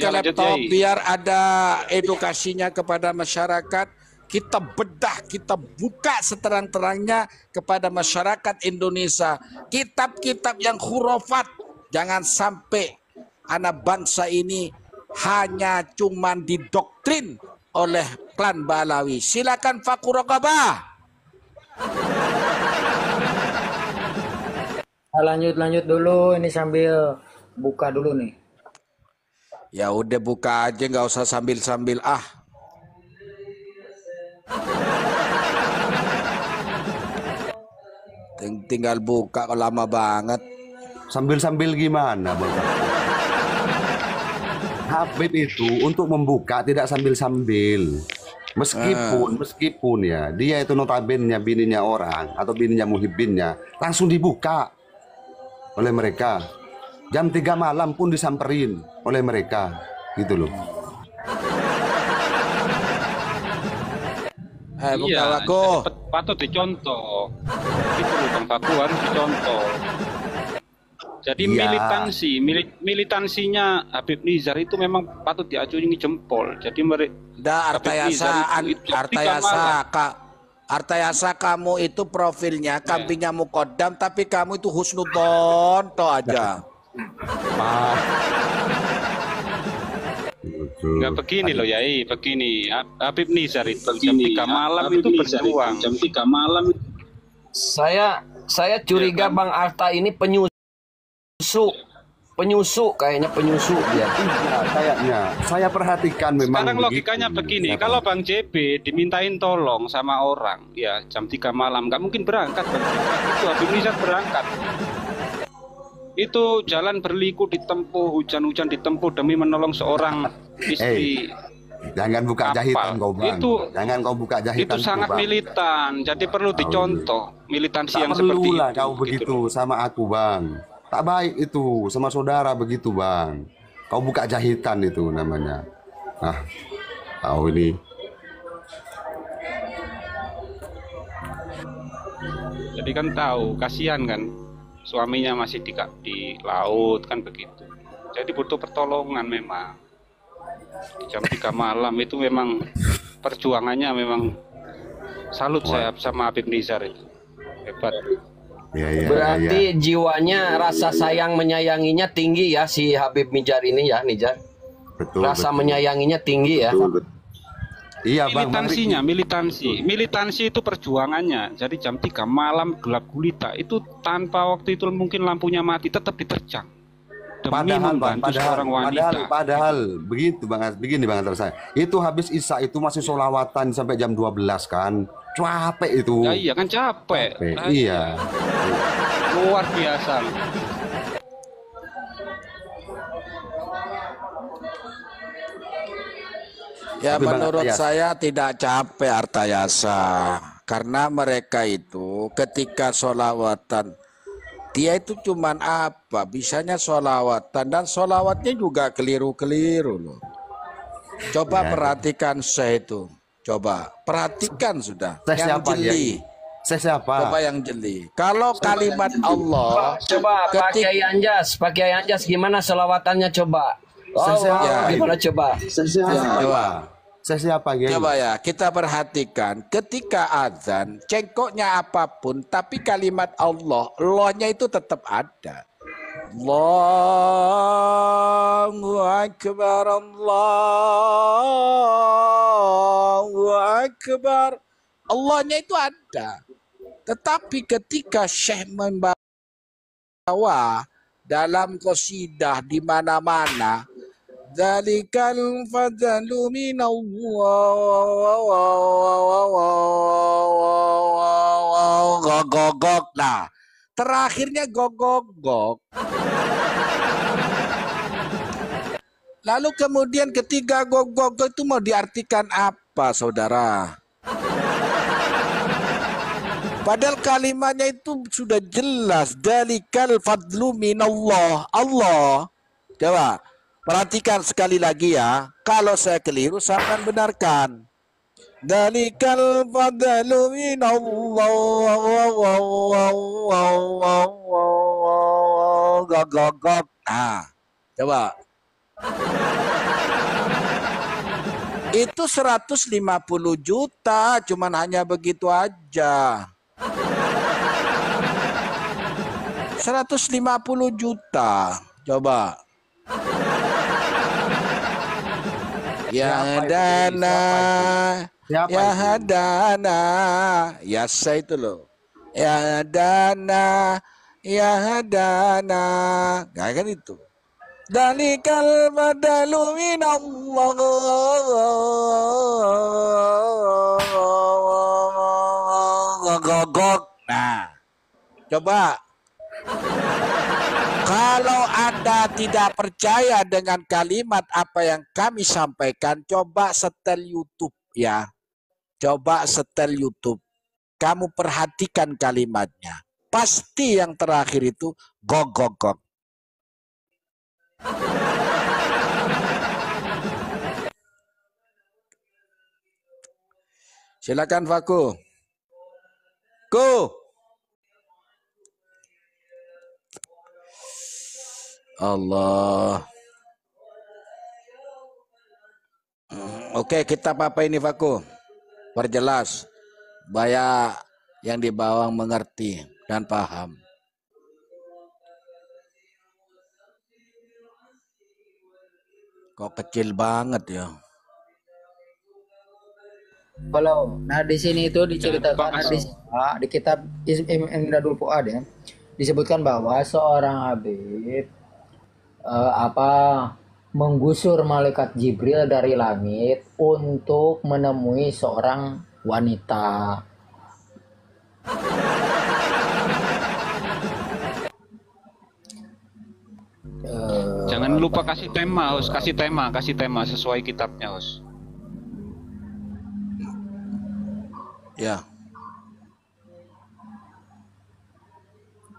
ke laptop biar ada edukasinya kepada masyarakat. Kita bedah, kita buka seterang-terangnya kepada masyarakat Indonesia. Kitab-kitab yang khurafat. Jangan sampai anak bangsa ini hanya cuman didoktrin oleh klan Balawi. Silakan Fakurokabah. Lanjut dulu, ini sambil buka dulu nih. Ya udah buka aja, nggak usah sambil-sambil tinggal buka kok lama banget. Sambil-sambil gimana, Bang? Habib itu untuk membuka tidak sambil-sambil. Meskipun ya dia itu notabene bininya orang atau bininya muhibbinnya langsung dibuka oleh mereka. Jam 3 malam pun disamperin oleh mereka, gitu loh. Iya, patut dicontoh. Itu loh Bang Faku, harus dicontoh. Jadi militansinya Habib Nizar itu memang patut diacungi jempol. Jadi mereka Artayasa kamu itu profilnya kambingnya Mukodam, tapi kamu itu husnudon to aja. Enggak begini loh Yai, begini. Habib Nizar itu jam 3 malam itu berjuang. Jam 3 malam. Saya curiga Bang Arta ini penyusu kayaknya penyusu dia. Kayaknya saya perhatikan memang. Sekarang logikanya begini, kalau Bang JB dimintain tolong sama orang ya jam 3 malam nggak mungkin berangkat. Itu Habib Nizar berangkat. Itu jalan berliku ditempuh, hujan-hujan ditempuh demi menolong seorang istri. Jangan buka jahitan kau Bang. Jangan kau buka jahitan. Itu sangat militan, jadi perlu dicontoh militansi yang seperti itu. Tak perlulah kau begitu sama aku Bang. Tak baik itu sama saudara begitu Bang. Kau buka jahitan itu namanya. Tahu ini. Jadi kan tahu, kasihan kan suaminya masih di laut kan begitu. Jadi butuh pertolongan memang. Di jam 3 malam itu memang perjuangannya memang salut saya sama Habib Nizar itu. Hebat. Berarti jiwanya rasa sayang menyayanginya tinggi ya si Habib Nizar ini ya, Nizar. Betul. Rasa menyayanginya tinggi ya. Betul. Iya Bang. Militansi itu perjuangannya. Jadi jam 3 malam gelap gulita itu tanpa waktu itu mungkin lampunya mati tetap diterjang. Padahal begitu Bang, begini Bang antara saya. Itu habis Isya itu masih sholawatan sampai jam 12 kan. Capek itu. Ya iya kan capek. Iya. Luar biasa. Ya menurut saya tidak capek Artayasa, karena mereka itu ketika sholawatan dia itu cuman bisanya sholawatan dan sholawatnya juga keliru-keliru loh. Coba perhatikan saya itu, coba perhatikan sudah yang jeli. Coba yang jeli. Kalau kalimat Allah, coba pakai Anjas gimana sholawatannya coba. Gimana coba? Coba ya kita perhatikan ketika azan cengkoknya apapun tapi kalimat Allah-nya itu tetap ada. Allahu Akbar, Allahu Akbar. Allah-nya itu ada. Tetapi ketika Syekh membawa dalam qasidah di mana-mana Zalikal fadlu minallah gogok. Nah, terakhirnya gogok. Lalu kemudian ketiga gogok itu mau diartikan apa, saudara? Padahal kalimatnya itu sudah jelas. Zalikal fadlu minallah. Allah. Coba perhatikan sekali lagi ya. Kalau saya keliru, saya akan benarkan. Dalikal fadlu minallah. Gogok. Nah, coba. Itu 150 juta, cuman hanya begitu aja. 150 juta, coba. Ya dana, ya hadana, ya saya itu loh. Ya dana, ya hadana, nggak kan itu. Dalikal badalu minallah. Nah, coba. Kalau Anda tidak percaya dengan kalimat apa yang kami sampaikan, coba setel YouTube ya. Coba setel YouTube. Kamu perhatikan kalimatnya. Pasti yang terakhir itu gog. Silakan Faku. Go. Allah. Oke, kita apa ini Faku? Perjelas. Supaya yang di bawah mengerti dan paham. Kok kecil banget ya? Kalau nah di sini itu diceritakan di kitab Imdadul Fuad ya, disebutkan bahwa seorang Habib menggusur malaikat Jibril dari langit untuk menemui seorang wanita. Jangan lupa kasih tema, Hus. Kasih tema sesuai kitabnya, Hus. Ya.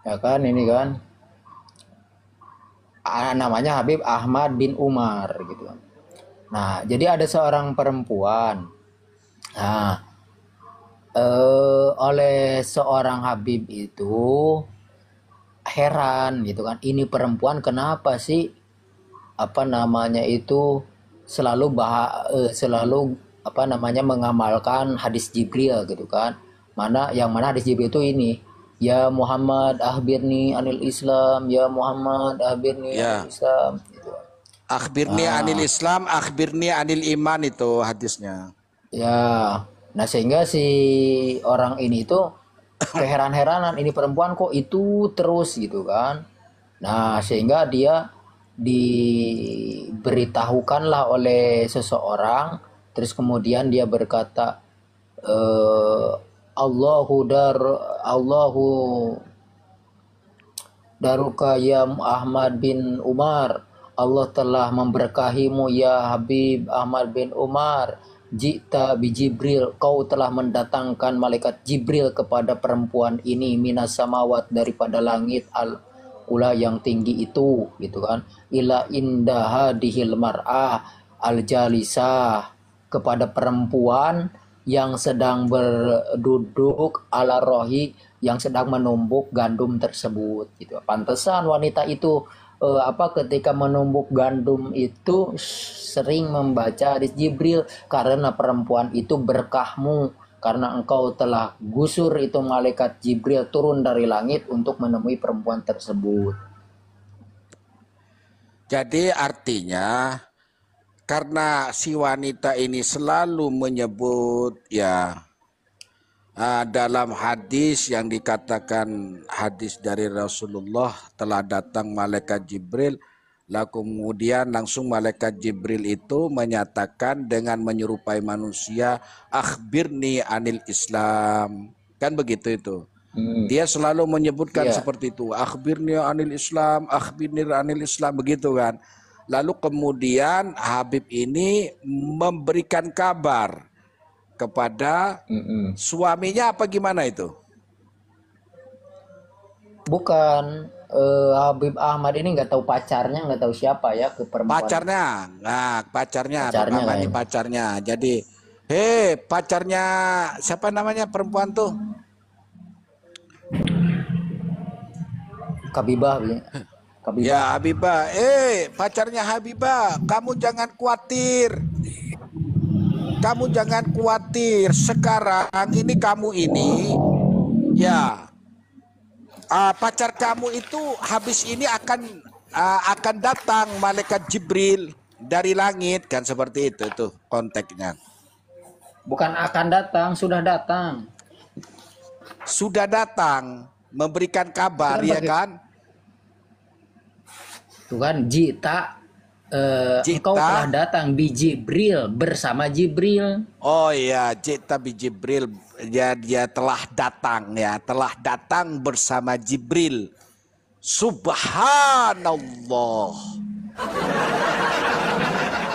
Ya kan ini kan namanya Habib Ahmad bin Umar gitu. Nah, jadi ada seorang perempuan. Nah, oleh seorang Habib itu heran gitu kan. Ini perempuan kenapa sih selalu mengamalkan hadis Jibril gitu kan. Mana hadis Jibril itu ini, ya Muhammad akhbirni anil Islam, ya Muhammad akhbirni anil Islam gitu. Akhbirni anil Islam, akhbirni anil iman, itu hadisnya. Ya. Nah, sehingga si orang ini tuh keheran-heranan, ini perempuan kok itu terus gitu kan. Nah, sehingga dia diberitahukanlah oleh seseorang, terus kemudian dia berkata, Allahu daruka ya Ahmad bin Umar, Allah telah memberkahimu ya Habib Ahmad bin Umar. Jita bi Jibril, kau telah mendatangkan malaikat Jibril kepada perempuan ini minas samawat, daripada langit ula yang tinggi itu gitu kan, ila indaha dihil mar'ah al jalisah, kepada perempuan yang sedang berduduk ala rohi, yang sedang menumbuk gandum tersebut gitu. Pantesan wanita itu ketika menumbuk gandum itu sering membaca hadis Jibril, karena perempuan itu berkahmu, karena engkau telah gusur itu malaikat Jibril turun dari langit untuk menemui perempuan tersebut. Jadi artinya karena si wanita ini selalu menyebut dalam hadis yang dikatakan hadis dari Rasulullah, telah datang malaikat Jibril, lalu kemudian langsung malaikat Jibril itu menyatakan dengan menyerupai manusia, akhbirni anil Islam, kan begitu itu. Dia selalu menyebutkan seperti itu, akhbirni anil Islam, akhbirni anil Islam, begitu kan. Lalu kemudian Habib ini memberikan kabar kepada suaminya, apa gimana itu? Bukan, Habib Ahmad ini nggak tahu pacarnya, nggak tahu siapa ya ke perempuan. Pacarnya namanya pacarnya. Jadi, pacarnya siapa namanya perempuan tuh? Kabibah. Ya Habibah, pacarnya Habibah, kamu jangan khawatir. kamu jangan khawatir. Sekarang ini kamu ini, ya, pacar kamu itu habis ini akan datang malaikat Jibril dari langit, kan seperti itu tuh konteksnya. Bukan akan datang, sudah datang. Sudah datang memberikan kabar, ya kan? Tuh kan, Jita, engkau telah datang bi Jibril, bersama Jibril. Oh iya, Jita bi Jibril, dia telah datang, ya, telah datang bersama Jibril. Subhanallah.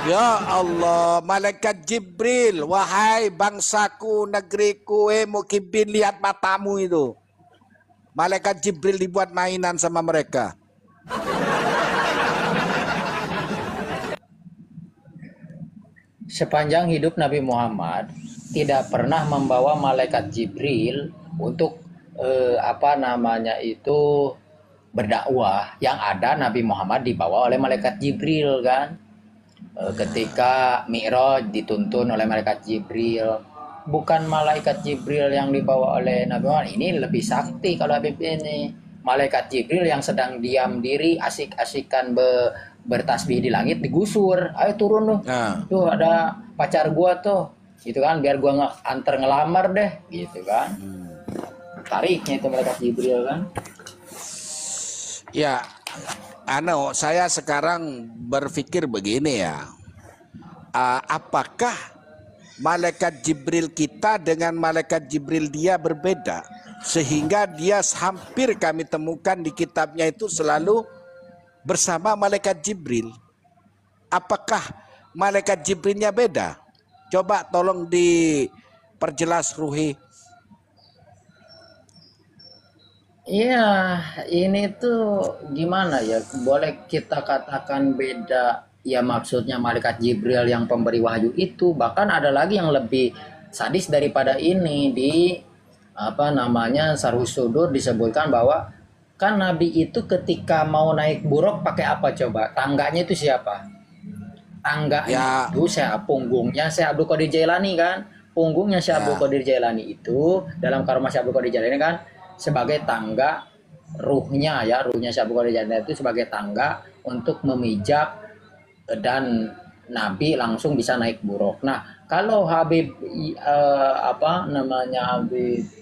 Ya Allah, malaikat Jibril, wahai bangsaku, negeriku, Mukibin, lihat matamu itu. Malaikat Jibril dibuat mainan sama mereka. Sepanjang hidup Nabi Muhammad tidak pernah membawa malaikat Jibril untuk berdakwah. Yang ada Nabi Muhammad dibawa oleh malaikat Jibril, kan? Ketika Mi'raj dituntun oleh malaikat Jibril, bukan malaikat Jibril yang dibawa oleh Nabi Muhammad. Ini lebih sakti kalau Habib ini. Malaikat Jibril yang sedang diam diri asik-asikan bertasbih di langit digusur. Ayo turun lu. Tuh ada pacar gua tuh. Gitu kan, biar gua antar ngelamar deh, gitu kan. Tariknya itu malaikat Jibril, kan. Ya, saya sekarang berpikir begini ya. Apakah malaikat Jibril kita dengan malaikat Jibril dia berbeda? Sehingga dia hampir kami temukan di kitabnya itu selalu bersama malaikat Jibril. Apakah malaikat Jibrilnya beda? Coba tolong diperjelas, Ruhi. Iya, ini tuh gimana ya? Boleh kita katakan beda. Ya maksudnya malaikat Jibril yang pemberi wahyu itu. Bahkan ada lagi yang lebih sadis daripada ini. Di Sarhus Sudur disebutkan bahwa kan Nabi itu ketika mau naik buruk pakai apa coba? Tangganya itu siapa? Tangganya itu punggungnya Syekh Abdul Qadir Jailani, kan? Punggungnya Syekh Abdul Qadir Jailani itu dalam karomah Syekh Abdul Qadir Jailani kan sebagai tangga ruhnya Syekh Abdul Qadir Jailani itu sebagai tangga untuk memijak dan Nabi langsung bisa naik buruk. Nah, kalau Habib Habib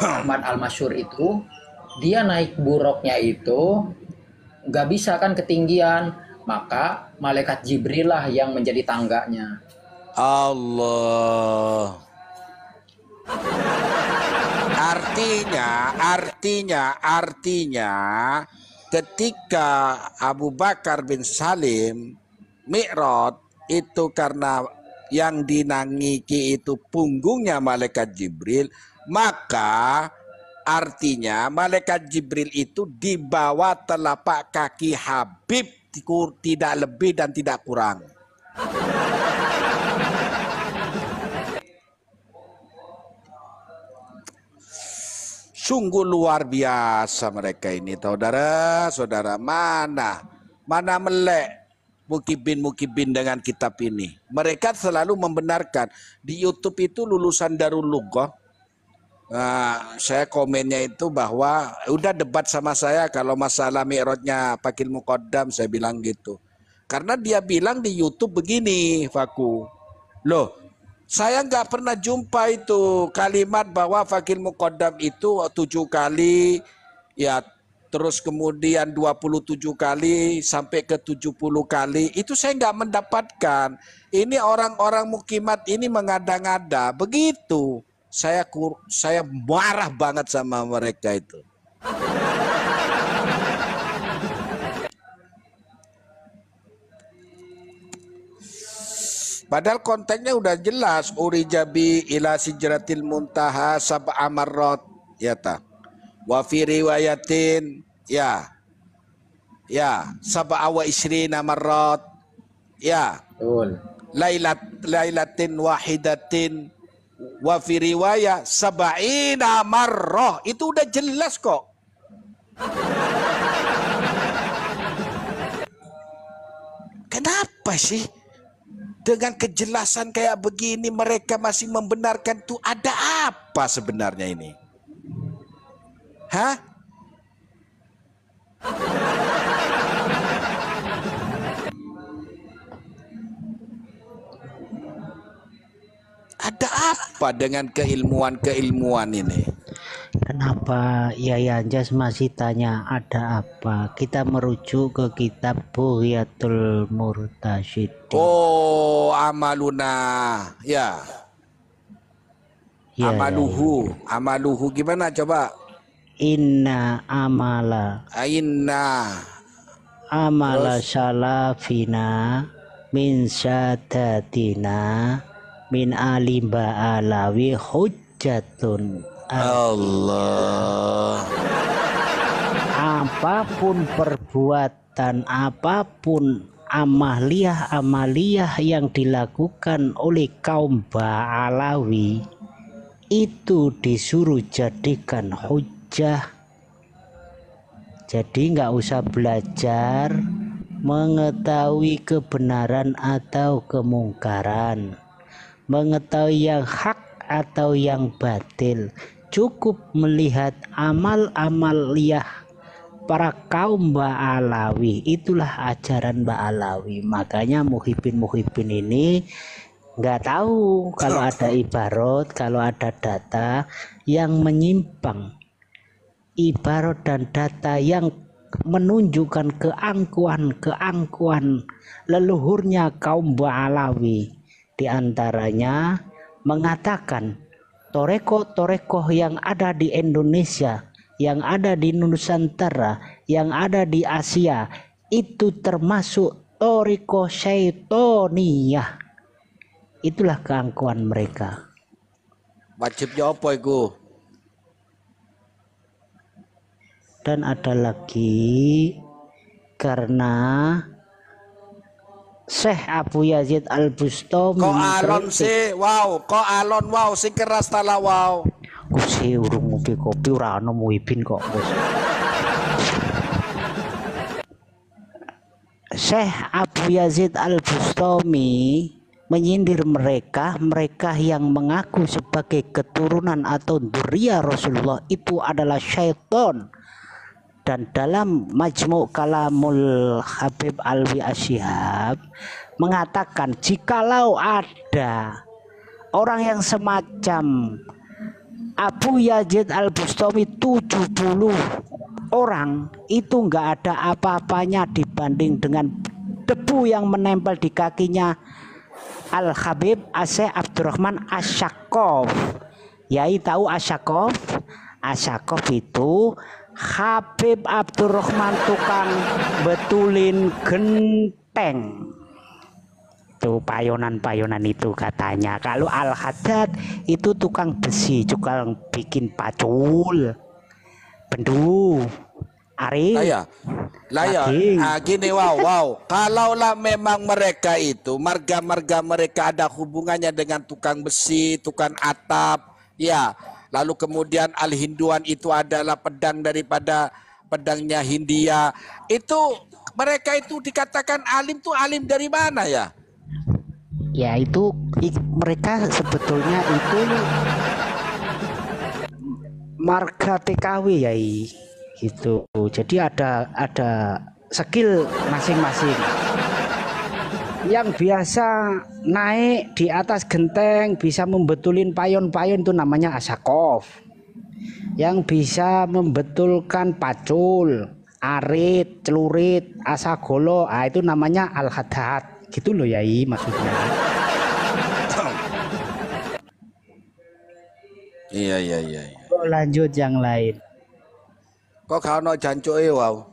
Ahmad Al-Masyhur itu dia naik buruknya itu nggak bisa kan ketinggian, maka malaikat Jibril lah yang menjadi tangganya. Allah. Artinya ketika Abu Bakar bin Salim Mi'raj itu karena yang dinangiki itu punggungnya malaikat Jibril, maka artinya malaikat Jibril itu di bawah telapak kaki Habib, tidak lebih dan tidak kurang. Sungguh luar biasa mereka ini, saudara-saudara. Mana melek Mukibin dengan kitab ini. Mereka selalu membenarkan. Di YouTube itu lulusan Darul Lughah. Saya komennya itu bahwa udah debat sama saya kalau masalah Mi'rajnya Fakil Muqaddam, saya bilang gitu. Karena dia bilang di YouTube begini, Faku. Loh, saya nggak pernah jumpa itu kalimat bahwa Fakil Muqaddam itu 7 kali, ya terus kemudian 27 kali sampai ke 70 kali. Itu saya nggak mendapatkan. Ini orang-orang mukimat ini mengada-ngada. Begitu. Saya marah banget sama mereka itu. Padahal konteksnya udah jelas. Urijabi ila sijratil muntaha sab'a marrat, ya ta. Wa fi riwayatin sab'a wa isrina marrat, ya. Betul. Lailatin wahidatin wa fi riwayah sab'ina marrah. Itu udah jelas kok. Kenapa sih? dengan kejelasan kayak begini mereka masih membenarkan tuh ada apa sebenarnya ini? Hah? Ada apa dengan keilmuan ini? Kenapa Yaya Anjas masih tanya ada apa? Kita merujuk ke kitab Bughyatul Murtasyidin. Oh, amaluna. Ya. Ya, Amaluhu gimana coba? Inna amala salafina min syadatina min alimba alawi hujjatun. Allah. Apapun perbuatan, apapun amaliyah yang dilakukan oleh kaum Ba'alawi itu disuruh jadikan hujjah. Jadi nggak usah belajar mengetahui kebenaran atau kemungkaran, mengetahui yang hak atau yang batil. Cukup melihat amal-amaliyah para kaum Ba'alawi. Itulah ajaran Ba'alawi. Makanya muhibin ini nggak tahu kalau ada ibarat, kalau ada data yang menyimpang, ibarat dan data yang menunjukkan keangkuhan leluhurnya kaum Ba'alawi. Di antaranya mengatakan toreko-toreko yang ada di Indonesia, yang ada di Nusantara, yang ada di Asia itu termasuk toreko syaitoniyah. Itulah keangkuhan mereka. Wajibnya apa itu? Dan ada lagi karena Syekh Abu Yazid Al-Bustami Kok alon sih? Wow, sing keras tala wow. Ku sih urung ngopi kopi ora ono muhibin kok, Bos. Syekh Abu Yazid Al-Bustami menyindir mereka yang mengaku sebagai keturunan atau dzurriyyah Rasulullah itu adalah syaitan. Dan dalam Majmu' Kalamul Habib Alwi Asyihab mengatakan jikalau ada orang yang semacam Abu Yazid Al-Bustami 70 orang itu enggak ada apa-apanya dibanding dengan debu yang menempel di kakinya Al-Habib Asy'Ab Abdurrahman Asy-Syaqqaf. Yai tahu Asy-Syaqqaf? Asy-Syaqqaf itu Habib Abdurrahman tukang betulin genteng. Tuh payonan-payonan itu katanya. Kalau Al-Haddad itu tukang besi, tukang bikin pacul. Bendu. Ari. Laya. Gini wow. Kalaulah memang mereka itu marga-marga mereka ada hubungannya dengan tukang besi, tukang atap, ya. Lalu kemudian Al-Hinduan itu adalah pedang daripada pedangnya Hindia. Itu mereka itu dikatakan alim tuh alim dari mana ya? Ya itu mereka sebetulnya itu marga TKW ya gitu. Jadi ada skill masing-masing. Yang biasa naik di atas genteng bisa membetulin payon-payon itu namanya Asy-Syaqqaf. Yang bisa membetulkan pacul, arit, celurit, asagolo, itu namanya Al-Haddad. Gitu loh Yai maksudnya. Iya. Lanjut yang lain. Kok kalau jancuke wow.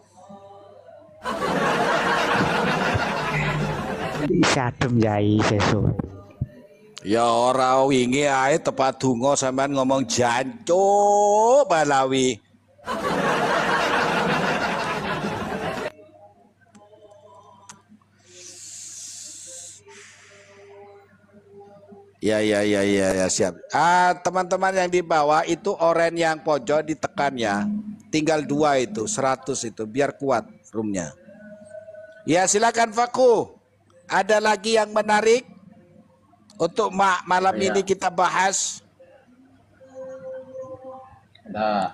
Sadem Yai sesuk. Ya ora wingi ae tepat donga sampean ngomong jancuk Balawi. Ya siap. Teman-teman yang di bawah itu oren yang pojok ditekan ya. Tinggal 2 itu 100 itu biar kuat roomnya. Ya silakan Faku. Ada lagi yang menarik? untuk malam ini kita bahas. Ada.